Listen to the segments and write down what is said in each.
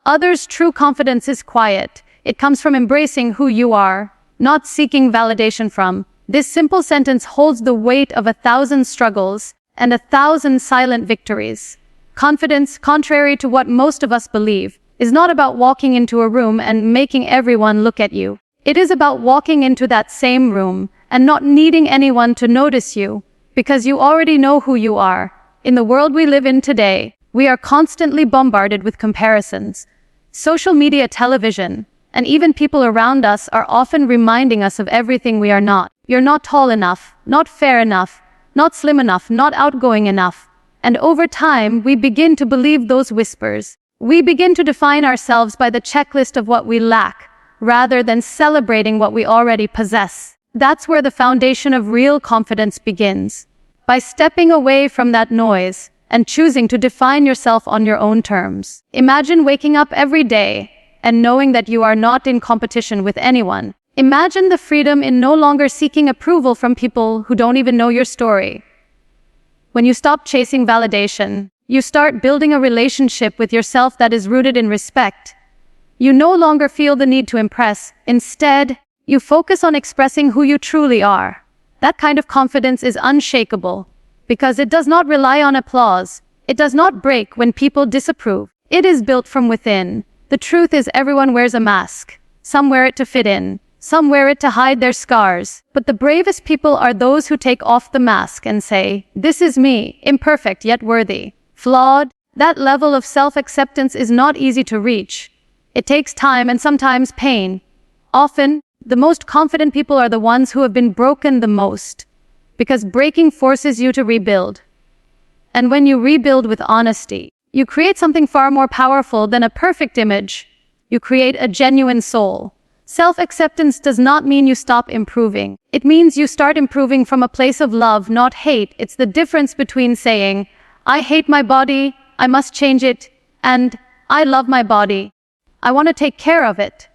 Others' true confidence is quiet. It comes from embracing who you are, not seeking validation from. This simple sentence holds the weight of 1,000 struggles and 1,000 silent victories. Confidence, contrary to what most of us believe, is not about walking into a room and making everyone look at you. It is about walking into that same room and not needing anyone to notice you, because you already know who you are. In the world we live in today, we are constantly bombarded with comparisons. Social media, television, and even people around us are often reminding us of everything we are not. You're not tall enough, not fair enough, not slim enough, not outgoing enough. And over time, we begin to believe those whispers. We begin to define ourselves by the checklist of what we lack, rather than celebrating what we already possess. That's where the foundation of real confidence begins. By stepping away from that noise and choosing to define yourself on your own terms. Imagine waking up every day and knowing that you are not in competition with anyone. Imagine the freedom in no longer seeking approval from people who don't even know your story. When you stop chasing validation, you start building a relationship with yourself that is rooted in respect. You no longer feel the need to impress. Instead, you focus on expressing who you truly are. That kind of confidence is unshakable, because it does not rely on applause. It does not break when people disapprove. It is built from within. The truth is, everyone wears a mask. Some wear it to fit in. Some wear it to hide their scars. But the bravest people are those who take off the mask and say, "This is me, imperfect yet worthy, flawed." That level of self-acceptance is not easy to reach. It takes time and sometimes pain. Often, the most confident people are the ones who have been broken the most, because breaking forces you to rebuild. And when you rebuild with honesty, you create something far more powerful than a perfect image. You create a genuine soul. Self-acceptance does not mean you stop improving. It means you start improving from a place of love, not hate. It's the difference between saying, "I hate my body, I must change it," and "I love my body, I want to take care of it."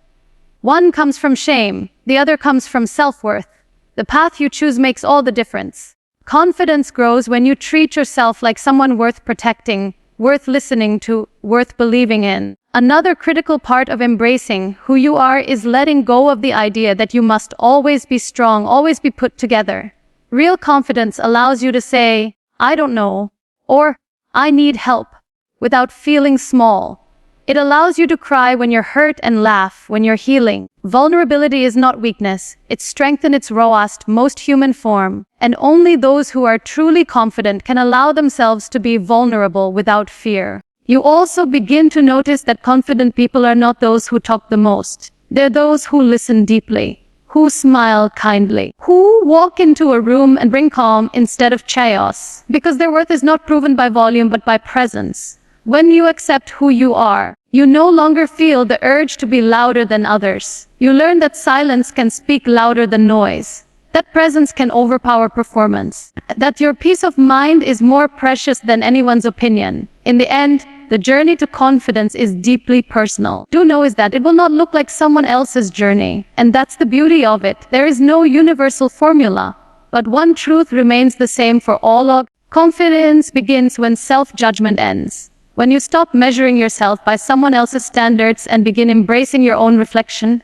One comes from shame, the other comes from self-worth. The path you choose makes all the difference. Confidence grows when you treat yourself like someone worth protecting, worth listening to, worth believing in. Another critical part of embracing who you are is letting go of the idea that you must always be strong, always be put together. Real confidence allows you to say, "I don't know," or "I need help," without feeling small. It allows you to cry when you're hurt and laugh when you're healing. Vulnerability is not weakness. It's strength in its rawest, most human form. And only those who are truly confident can allow themselves to be vulnerable without fear. You also begin to notice that confident people are not those who talk the most. They're those who listen deeply, who smile kindly, who walk into a room and bring calm instead of chaos, because their worth is not proven by volume but by presence. When you accept who you are, you no longer feel the urge to be louder than others. You learn that silence can speak louder than noise, that presence can overpower performance, that your peace of mind is more precious than anyone's opinion. In the end, the journey to confidence is deeply personal. Do know is that it will not look like someone else's journey, and that's the beauty of it. There is no universal formula, but one truth remains the same for all. Confidence begins when self-judgment ends. When you stop measuring yourself by someone else's standards and begin embracing your own reflection,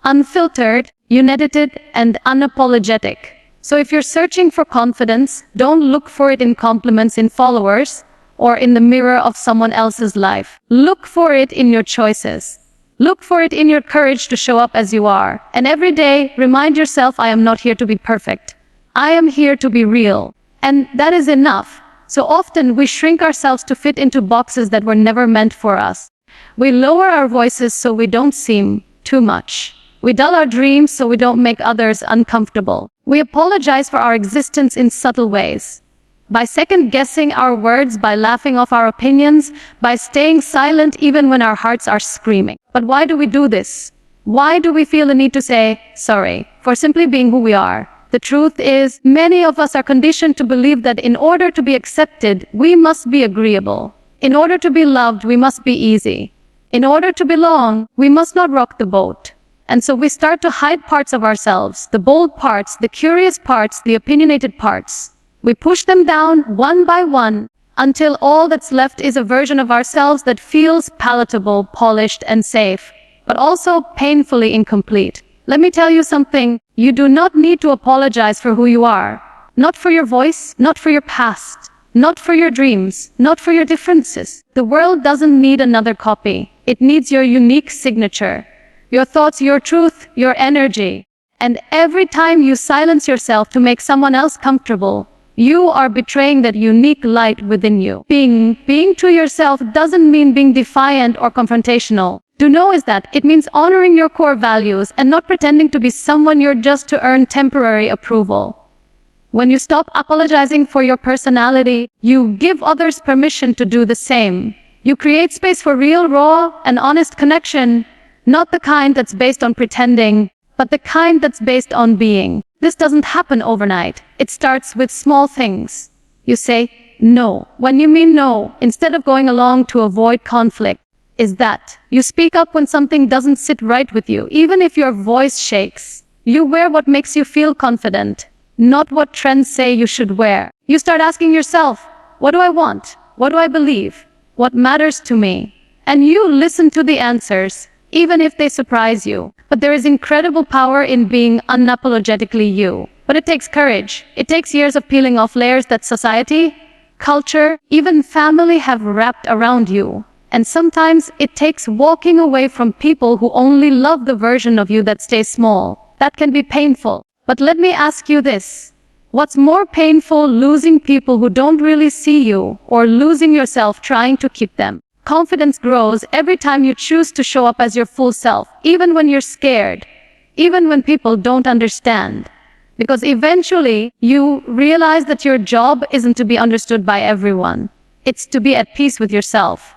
unfiltered, unedited, and unapologetic. So if you're searching for confidence, don't look for it in compliments, in followers, or in the mirror of someone else's life. Look for it in your choices. Look for it in your courage to show up as you are. And every day, remind yourself, "I am not here to be perfect. I am here to be real." And that is enough. So often we shrink ourselves to fit into boxes that were never meant for us. We lower our voices so we don't seem too much. We dull our dreams so we don't make others uncomfortable. We apologize for our existence in subtle ways. By second-guessing our words, by laughing off our opinions, by staying silent even when our hearts are screaming. But why do we do this? Why do we feel the need to say sorry for simply being who we are? The truth is, many of us are conditioned to believe that in order to be accepted, we must be agreeable. In order to be loved, we must be easy. In order to belong, we must not rock the boat. And so we start to hide parts of ourselves, the bold parts, the curious parts, the opinionated parts. We push them down one by one, until all that's left is a version of ourselves that feels palatable, polished, and safe, but also painfully incomplete. Let me tell you something. You do not need to apologize for who you are. Not for your voice, not for your past, not for your dreams, not for your differences. The world doesn't need another copy. It needs your unique signature. Your thoughts, your truth, your energy. And every time you silence yourself to make someone else comfortable, you are betraying that unique light within you. Being true yourself doesn't mean being defiant or confrontational. To know is that it means honoring your core values and not pretending to be someone you're just to earn temporary approval. When you stop apologizing for your personality, you give others permission to do the same. You create space for real, raw, and honest connection, not the kind that's based on pretending, but the kind that's based on being. This doesn't happen overnight. It starts with small things. You say no when you mean no, instead of going along to avoid conflict. Is that you speak up when something doesn't sit right with you, even if your voice shakes. You wear what makes you feel confident, not what trends say you should wear. You start asking yourself, what do I want? What do I believe? What matters to me? And you listen to the answers, even if they surprise you. But there is incredible power in being unapologetically you. But it takes courage. It takes years of peeling off layers that society, culture, even family have wrapped around you. And sometimes it takes walking away from people who only love the version of you that stays small. That can be painful. But let me ask you this. What's more painful, losing people who don't really see you, or losing yourself trying to keep them? Confidence grows every time you choose to show up as your full self, even when you're scared, even when people don't understand. Because eventually, you realize that your job isn't to be understood by everyone. It's to be at peace with yourself.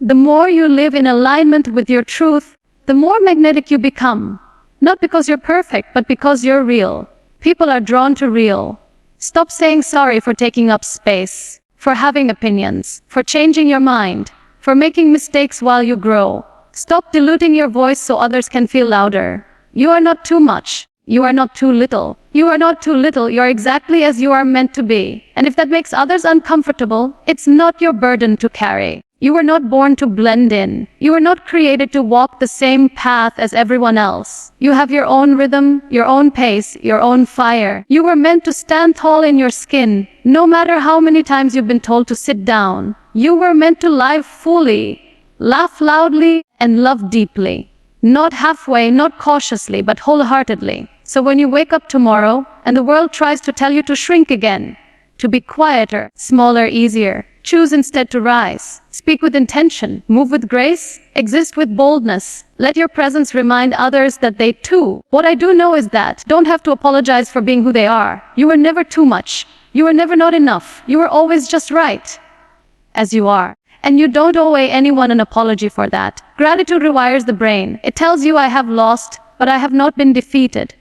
The more you live in alignment with your truth, the more magnetic you become. Not because you're perfect, but because you're real. People are drawn to real. Stop saying sorry for taking up space, for having opinions, for changing your mind, for making mistakes while you grow. Stop diluting your voice so others can feel louder. You are not too much. You are not too little. You are not too little. You're exactly as you are meant to be. And if that makes others uncomfortable, it's not your burden to carry. You were not born to blend in. You were not created to walk the same path as everyone else. You have your own rhythm, your own pace, your own fire. You were meant to stand tall in your skin, no matter how many times you've been told to sit down. You were meant to live fully, laugh loudly, and love deeply. Not halfway, not cautiously, but wholeheartedly. So when you wake up tomorrow, and the world tries to tell you to shrink again, to be quieter, smaller, easier, choose instead to rise. Speak with intention, move with grace, exist with boldness. Let your presence remind others that they too. What I do know is that don't have to apologize for being who they are. You were never too much. You were never not enough. You were always just right, as you are. And you don't owe anyone an apology for that. Gratitude rewires the brain. It tells you I have lost, but I have not been defeated.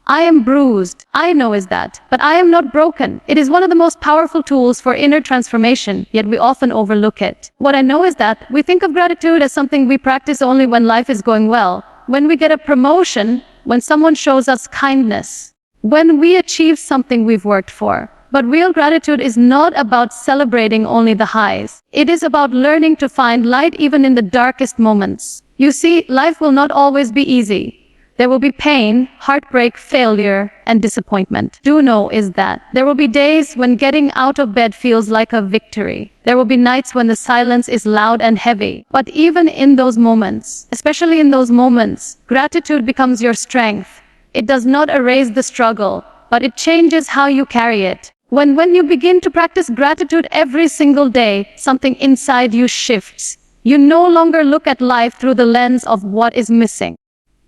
I am bruised. I know is that, but I am not broken. It is one of the most powerful tools for inner transformation, yet we often overlook it. What I know is that we think of gratitude as something we practice only when life is going well, when we get a promotion, when someone shows us kindness, when we achieve something we've worked for. But real gratitude is not about celebrating only the highs. It is about learning to find light even in the darkest moments. You see, life will not always be easy. There will be pain, heartbreak, failure, and disappointment. Do know is that there will be days when getting out of bed feels like a victory. There will be nights when the silence is loud and heavy. But even in those moments, especially in those moments, gratitude becomes your strength. It does not erase the struggle, but it changes how you carry it. When you begin to practice gratitude every single day, something inside you shifts. You no longer look at life through the lens of what is missing.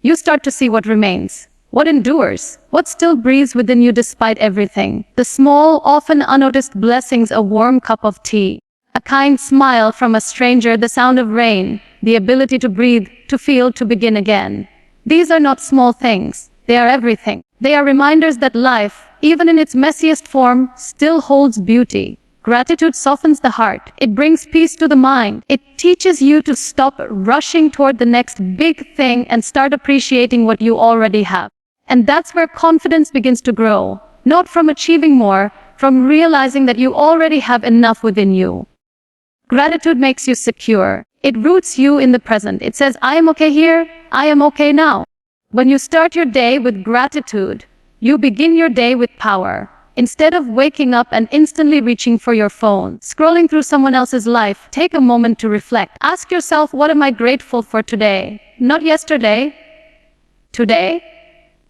You start to see what remains, what endures, what still breathes within you despite everything. The small, often unnoticed blessings, a warm cup of tea, a kind smile from a stranger, the sound of rain, the ability to breathe, to feel, to begin again. These are not small things. They are everything. They are reminders that life, even in its messiest form, still holds beauty. Gratitude softens the heart. It brings peace to the mind. It teaches you to stop rushing toward the next big thing and start appreciating what you already have. And that's where confidence begins to grow. Not from achieving more, from realizing that you already have enough within you. Gratitude makes you secure. It roots you in the present. It says, I am okay here, I am okay now. When you start your day with gratitude, you begin your day with power. Instead of waking up and instantly reaching for your phone, scrolling through someone else's life, take a moment to reflect. Ask yourself, what am I grateful for today? Not yesterday. Today?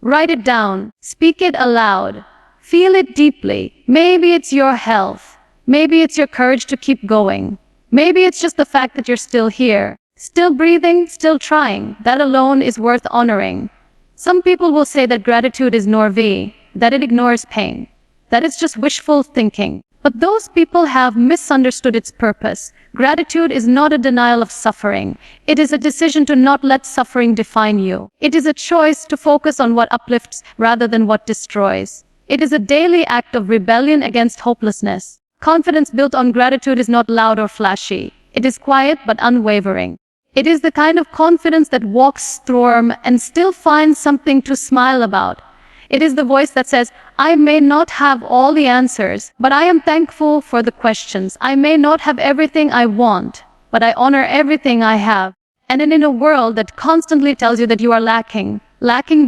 Write it down. Speak it aloud. Feel it deeply. Maybe it's your health. Maybe it's your courage to keep going. Maybe it's just the fact that you're still here, still breathing, still trying. That alone is worth honoring. Some people will say that gratitude is Norvi, that it ignores pain, that it's just wishful thinking. But those people have misunderstood its purpose. Gratitude is not a denial of suffering. It is a decision to not let suffering define you. It is a choice to focus on what uplifts rather than what destroys. It is a daily act of rebellion against hopelessness. Confidence built on gratitude is not loud or flashy. It is quiet but unwavering. It is the kind of confidence that walks storm and still finds something to smile about. It is the voice that says, I may not have all the answers, but I am thankful for the questions. I may not have everything I want, but I honor everything I have. And in a world that constantly tells you that you are lacking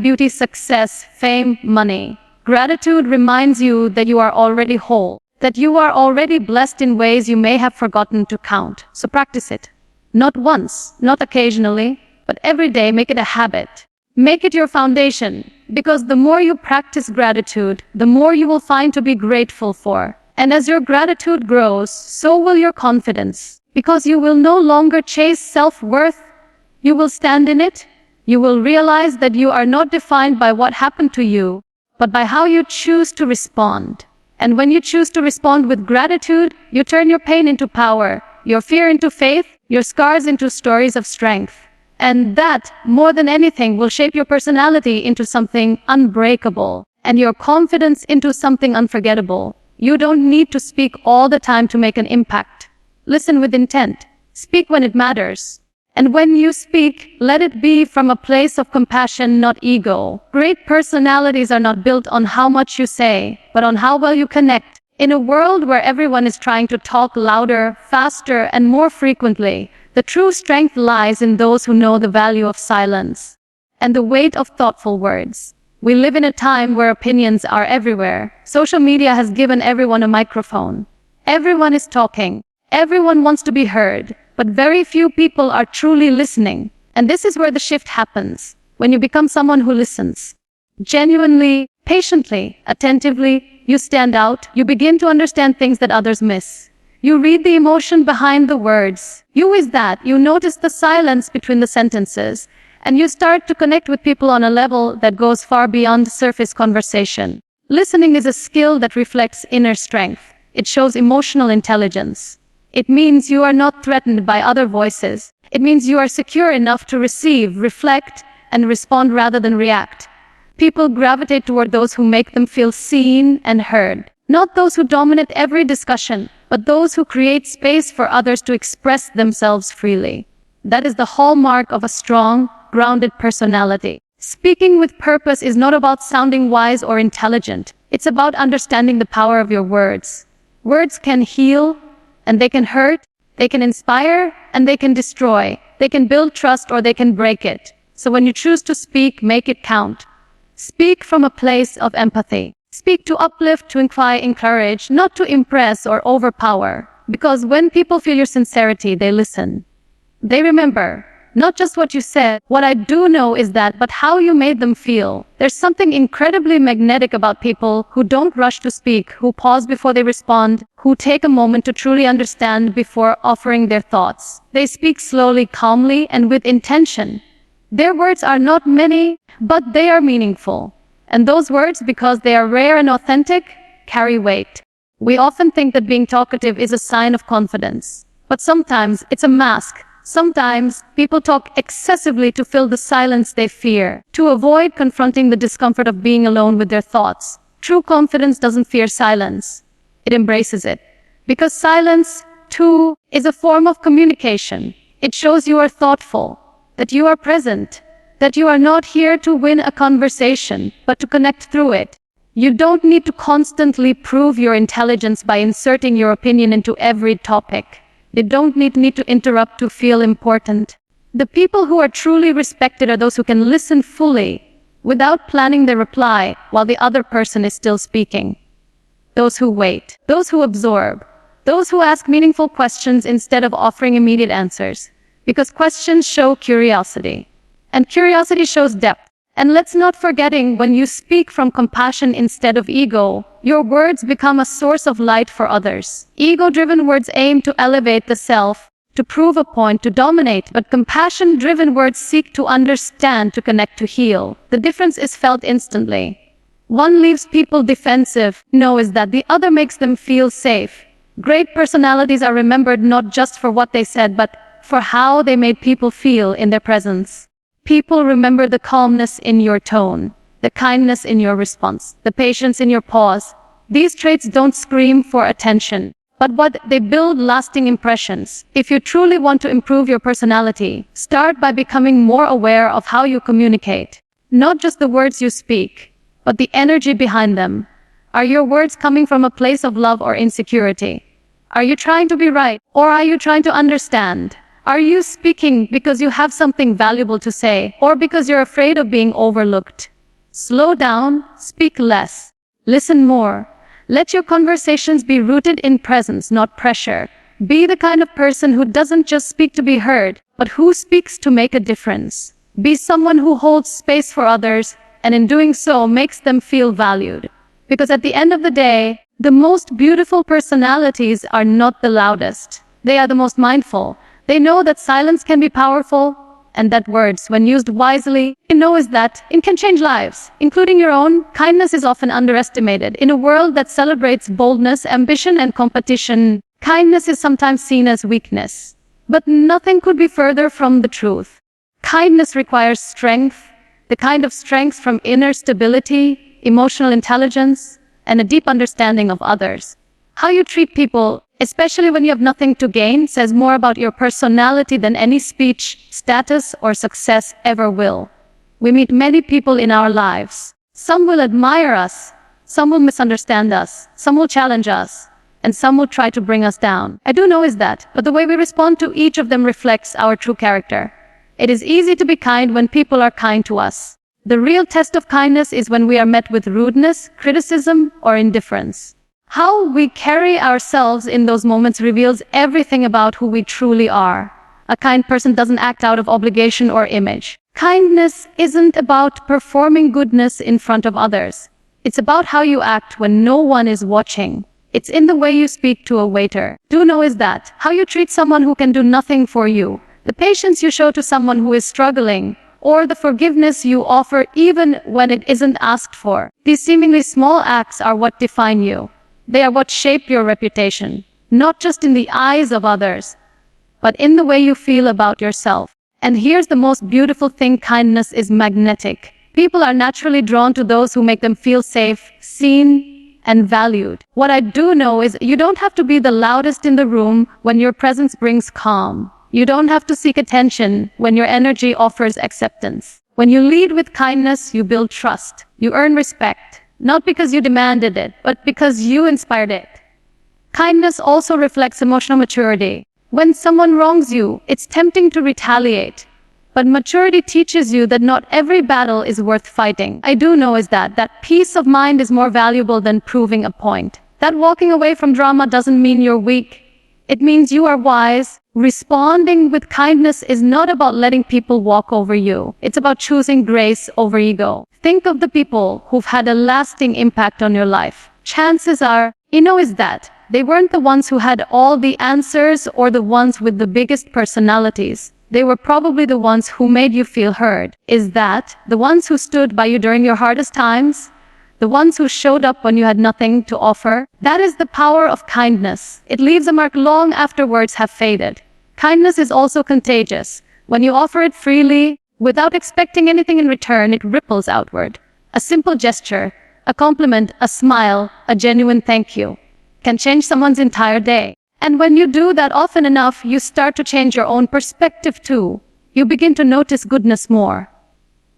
beauty, success, fame, money, gratitude reminds you that you are already whole, that you are already blessed in ways you may have forgotten to count. So practice it. Not once, not occasionally, but every day. Make it a habit. Make it your foundation, because the more you practice gratitude, the more you will find to be grateful for. And as your gratitude grows, so will your confidence, because you will no longer chase self-worth. You will stand in it. You will realize that you are not defined by what happened to you, but by how you choose to respond. And when you choose to respond with gratitude, you turn your pain into power, your fear into faith, your scars into stories of strength. And that, more than anything, will shape your personality into something unbreakable, and your confidence into something unforgettable. You don't need to speak all the time to make an impact. Listen with intent. Speak when it matters. And when you speak, let it be from a place of compassion, not ego. Great personalities are not built on how much you say, but on how well you connect. In a world where everyone is trying to talk louder, faster, and more frequently, the true strength lies in those who know the value of silence and the weight of thoughtful words. We live in a time where opinions are everywhere. Social media has given everyone a microphone. Everyone is talking. Everyone wants to be heard. But very few people are truly listening. And this is where the shift happens. When you become someone who listens. Genuinely, patiently, attentively, you stand out. You begin to understand things that others miss. You read the emotion behind the words. You notice the silence between the sentences. And you start to connect with people on a level that goes far beyond surface conversation. Listening is a skill that reflects inner strength. It shows emotional intelligence. It means you are not threatened by other voices. It means you are secure enough to receive, reflect, and respond rather than react. People gravitate toward those who make them feel seen and heard. Not those who dominate every discussion, but those who create space for others to express themselves freely. That is the hallmark of a strong, grounded personality. Speaking with purpose is not about sounding wise or intelligent. It's about understanding the power of your words. Words can heal, and they can hurt, they can inspire, and they can destroy. They can build trust or they can break it. So when you choose to speak, make it count. Speak from a place of empathy. Speak to uplift, to encourage, not to impress or overpower. Because when people feel your sincerity, they listen. They remember. Not just what you said. What I do know is that, but how you made them feel. There's something incredibly magnetic about people who don't rush to speak, who pause before they respond, who take a moment to truly understand before offering their thoughts. They speak slowly, calmly, and with intention. Their words are not many, but they are meaningful. And those words, because they are rare and authentic, carry weight. We often think that being talkative is a sign of confidence. But sometimes it's a mask. Sometimes people talk excessively to fill the silence they fear, to avoid confronting the discomfort of being alone with their thoughts. True confidence doesn't fear silence. It embraces it. Because silence, too, is a form of communication. It shows you are thoughtful, that you are present, that you are not here to win a conversation, but to connect through it. You don't need to constantly prove your intelligence by inserting your opinion into every topic. You don't need to interrupt to feel important. The people who are truly respected are those who can listen fully, without planning their reply while the other person is still speaking. Those who wait, those who absorb, those who ask meaningful questions instead of offering immediate answers. Because questions show curiosity, and curiosity shows depth. And let's not forgetting, when you speak from compassion instead of ego, your words become a source of light for others. Ego-driven words aim to elevate the self, to prove a point, to dominate, but compassion-driven words seek to understand, to connect, to heal. The difference is felt instantly. One leaves people defensive, is that the other makes them feel safe. Great personalities are remembered not just for what they said, but for how they made people feel in their presence. People remember the calmness in your tone, the kindness in your response, the patience in your pause. These traits don't scream for attention, but they build lasting impressions. If you truly want to improve your personality, start by becoming more aware of how you communicate. Not just the words you speak, but the energy behind them. Are your words coming from a place of love or insecurity? Are you trying to be right, or are you trying to understand? Are you speaking because you have something valuable to say, or because you're afraid of being overlooked? Slow down, speak less, listen more. Let your conversations be rooted in presence, not pressure. Be the kind of person who doesn't just speak to be heard, but who speaks to make a difference. Be someone who holds space for others, and in doing so makes them feel valued. Because at the end of the day, the most beautiful personalities are not the loudest. They are the most mindful. They know that silence can be powerful, and that words, when used wisely, is that it can change lives, including your own. Kindness is often underestimated. In a world that celebrates boldness, ambition, and competition, kindness is sometimes seen as weakness. But nothing could be further from the truth. Kindness requires strength, the kind of strength from inner stability, emotional intelligence, and a deep understanding of others. How you treat people, especially when you have nothing to gain, says more about your personality than any speech, status, or success ever will. We meet many people in our lives. Some will admire us, some will misunderstand us, some will challenge us, and some will try to bring us down. I do know is that, but the way we respond to each of them reflects our true character. It is easy to be kind when people are kind to us. The real test of kindness is when we are met with rudeness, criticism, or indifference. How we carry ourselves in those moments reveals everything about who we truly are. A kind person doesn't act out of obligation or image. Kindness isn't about performing goodness in front of others. It's about how you act when no one is watching. It's in the way you speak to a waiter. Do know is that how you treat someone who can do nothing for you, the patience you show to someone who is struggling, or the forgiveness you offer even when it isn't asked for. These seemingly small acts are what define you. They are what shape your reputation, not just in the eyes of others, but in the way you feel about yourself. And here's the most beautiful thing: kindness is magnetic. People are naturally drawn to those who make them feel safe, seen, and valued. What I do know is you don't have to be the loudest in the room when your presence brings calm. You don't have to seek attention when your energy offers acceptance. When you lead with kindness, you build trust. You earn respect. Not because you demanded it, but because you inspired it. Kindness also reflects emotional maturity. When someone wrongs you, it's tempting to retaliate. But maturity teaches you that not every battle is worth fighting. I do know is that peace of mind is more valuable than proving a point. That walking away from drama doesn't mean you're weak. It means you are wise. Responding with kindness is not about letting people walk over you. It's about choosing grace over ego. Think of the people who've had a lasting impact on your life. Chances are, is that they weren't the ones who had all the answers or the ones with the biggest personalities. They were probably the ones who made you feel heard. Is that the ones who stood by you during your hardest times? The ones who showed up when you had nothing to offer? That is the power of kindness. It leaves a mark long after words have faded. Kindness is also contagious. When you offer it freely, without expecting anything in return, it ripples outward. A simple gesture, a compliment, a smile, a genuine thank you can change someone's entire day. And when you do that often enough, you start to change your own perspective too. You begin to notice goodness more.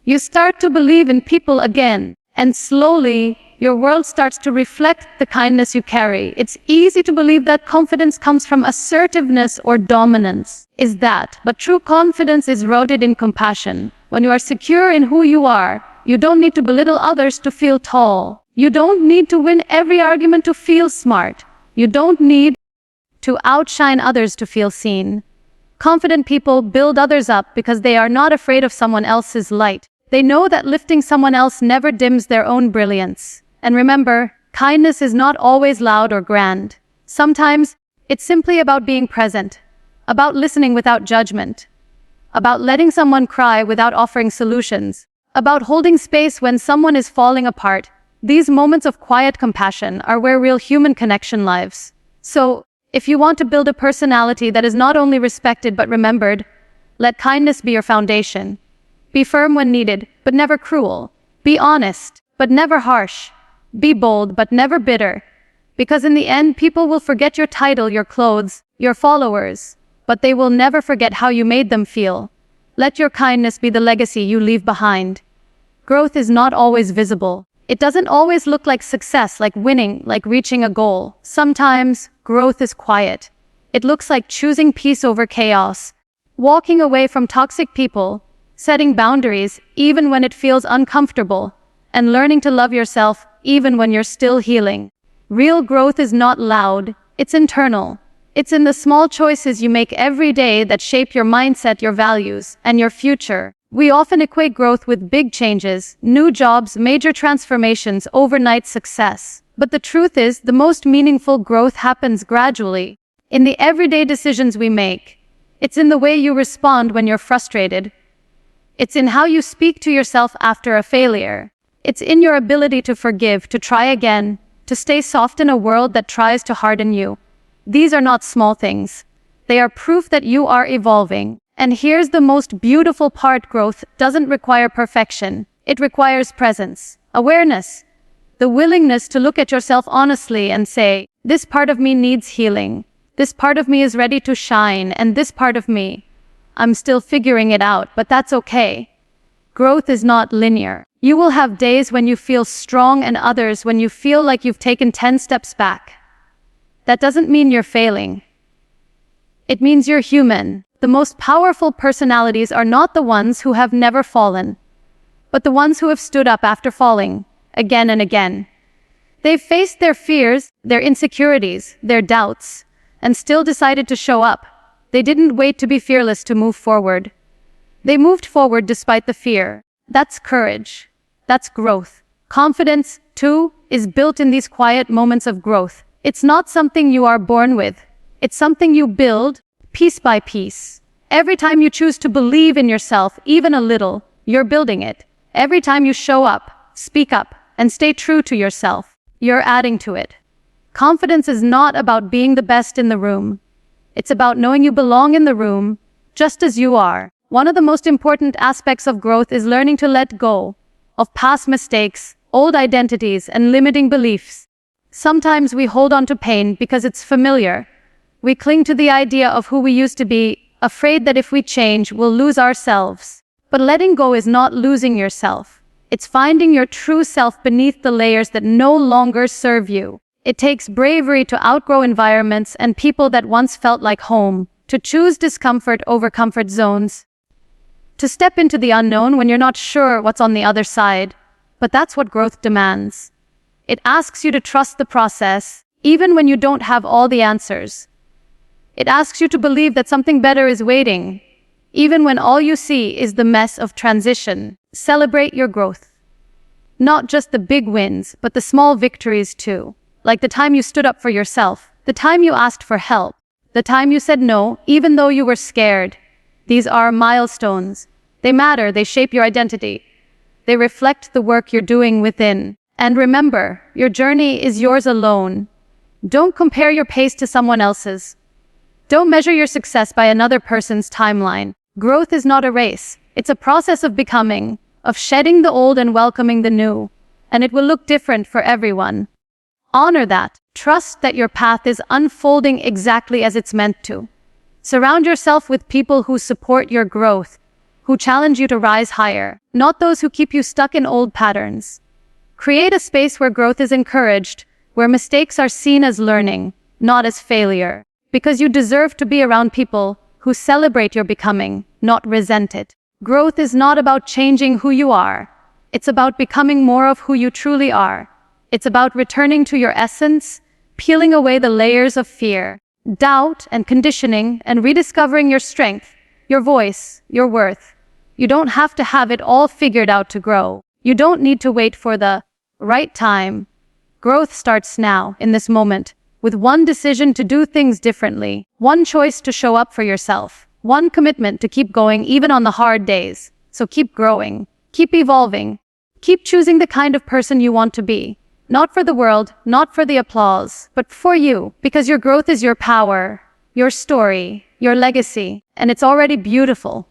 You start to believe in people again. And slowly, your world starts to reflect the kindness you carry. It's easy to believe that confidence comes from assertiveness or dominance. But true confidence is rooted in compassion. When you are secure in who you are, you don't need to belittle others to feel tall. You don't need to win every argument to feel smart. You don't need to outshine others to feel seen. Confident people build others up because they are not afraid of someone else's light. They know that lifting someone else never dims their own brilliance. And remember, kindness is not always loud or grand. Sometimes, it's simply about being present, about listening without judgment, about letting someone cry without offering solutions, about holding space when someone is falling apart. These moments of quiet compassion are where real human connection lives. So, if you want to build a personality that is not only respected but remembered, let kindness be your foundation. Be firm when needed, but never cruel. Be honest, but never harsh. Be bold, but never bitter. Because in the end, people will forget your title, your clothes, your followers, but they will never forget how you made them feel. Let your kindness be the legacy you leave behind. Growth is not always visible. It doesn't always look like success, like winning, like reaching a goal. Sometimes, growth is quiet. It looks like choosing peace over chaos, walking away from toxic people, setting boundaries even when it feels uncomfortable, and learning to love yourself even when you're still healing. Real growth is not loud, it's internal. It's in the small choices you make every day that shape your mindset, your values, and your future. We often equate growth with big changes, new jobs, major transformations, overnight success. But the truth is, the most meaningful growth happens gradually, in the everyday decisions we make. It's in the way you respond when you're frustrated. It's in how you speak to yourself after a failure. It's in your ability to forgive, to try again, to stay soft in a world that tries to harden you. These are not small things. They are proof that you are evolving. And here's the most beautiful part: growth doesn't require perfection. It requires presence, awareness, the willingness to look at yourself honestly and say, this part of me needs healing. This part of me is ready to shine, and this part of me, I'm still figuring it out, but that's okay. Growth is not linear. You will have days when you feel strong and others when you feel like you've taken 10 steps back. That doesn't mean you're failing. It means you're human. The most powerful personalities are not the ones who have never fallen, but the ones who have stood up after falling, again and again. They've faced their fears, their insecurities, their doubts, and still decided to show up. They didn't wait to be fearless to move forward. They moved forward despite the fear. That's courage. That's growth. Confidence, too, is built in these quiet moments of growth. It's not something you are born with. It's something you build, piece by piece. Every time you choose to believe in yourself, even a little, you're building it. Every time you show up, speak up, and stay true to yourself, you're adding to it. Confidence is not about being the best in the room. It's about knowing you belong in the room, just as you are. One of the most important aspects of growth is learning to let go of past mistakes, old identities, and limiting beliefs. Sometimes we hold on to pain because it's familiar. We cling to the idea of who we used to be, afraid that if we change, we'll lose ourselves. But letting go is not losing yourself. It's finding your true self beneath the layers that no longer serve you. It takes bravery to outgrow environments and people that once felt like home, to choose discomfort over comfort zones, to step into the unknown when you're not sure what's on the other side. But that's what growth demands. It asks you to trust the process, even when you don't have all the answers. It asks you to believe that something better is waiting, even when all you see is the mess of transition. Celebrate your growth. Not just the big wins, but the small victories too. Like the time you stood up for yourself, the time you asked for help, the time you said no, even though you were scared. These are milestones. They matter, they shape your identity. They reflect the work you're doing within. And remember, your journey is yours alone. Don't compare your pace to someone else's. Don't measure your success by another person's timeline. Growth is not a race. It's a process of becoming, of shedding the old and welcoming the new. And it will look different for everyone. Honor that. Trust that your path is unfolding exactly as it's meant to. Surround yourself with people who support your growth, who challenge you to rise higher, not those who keep you stuck in old patterns. Create a space where growth is encouraged, where mistakes are seen as learning, not as failure. Because you deserve to be around people who celebrate your becoming, not resent it. Growth is not about changing who you are. It's about becoming more of who you truly are. It's about returning to your essence, peeling away the layers of fear, doubt, and conditioning, and rediscovering your strength, your voice, your worth. You don't have to have it all figured out to grow. You don't need to wait for the right time. Growth starts now, in this moment, with one decision to do things differently, one choice to show up for yourself, one commitment to keep going even on the hard days. So keep growing, keep evolving, keep choosing the kind of person you want to be. Not for the world, not for the applause, but for you, because your growth is your power, your story, your legacy, and it's already beautiful.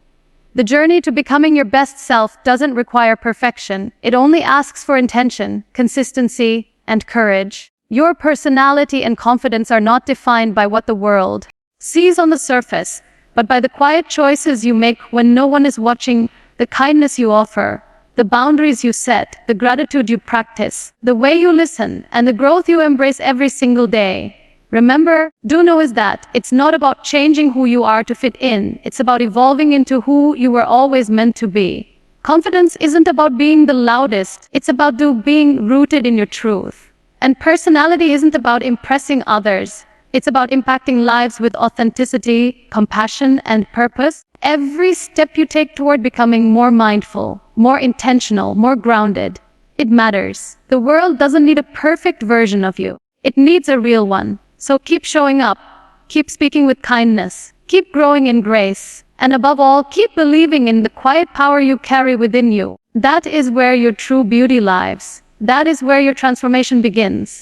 The journey to becoming your best self doesn't require perfection. It only asks for intention, consistency, and courage. Your personality and confidence are not defined by what the world sees on the surface, but by the quiet choices you make when no one is watching, the kindness you offer, the boundaries you set, the gratitude you practice, the way you listen, and the growth you embrace every single day. Remember, do know is that it's not about changing who you are to fit in. It's about evolving into who you were always meant to be. Confidence isn't about being the loudest. It's about being rooted in your truth. And personality isn't about impressing others. It's about impacting lives with authenticity, compassion, and purpose. Every step you take toward becoming more mindful, more intentional, more grounded, it matters. The world doesn't need a perfect version of you. It needs a real one. So keep showing up, keep speaking with kindness, keep growing in grace, and above all, keep believing in the quiet power you carry within you. That is where your true beauty lives. That is where your transformation begins.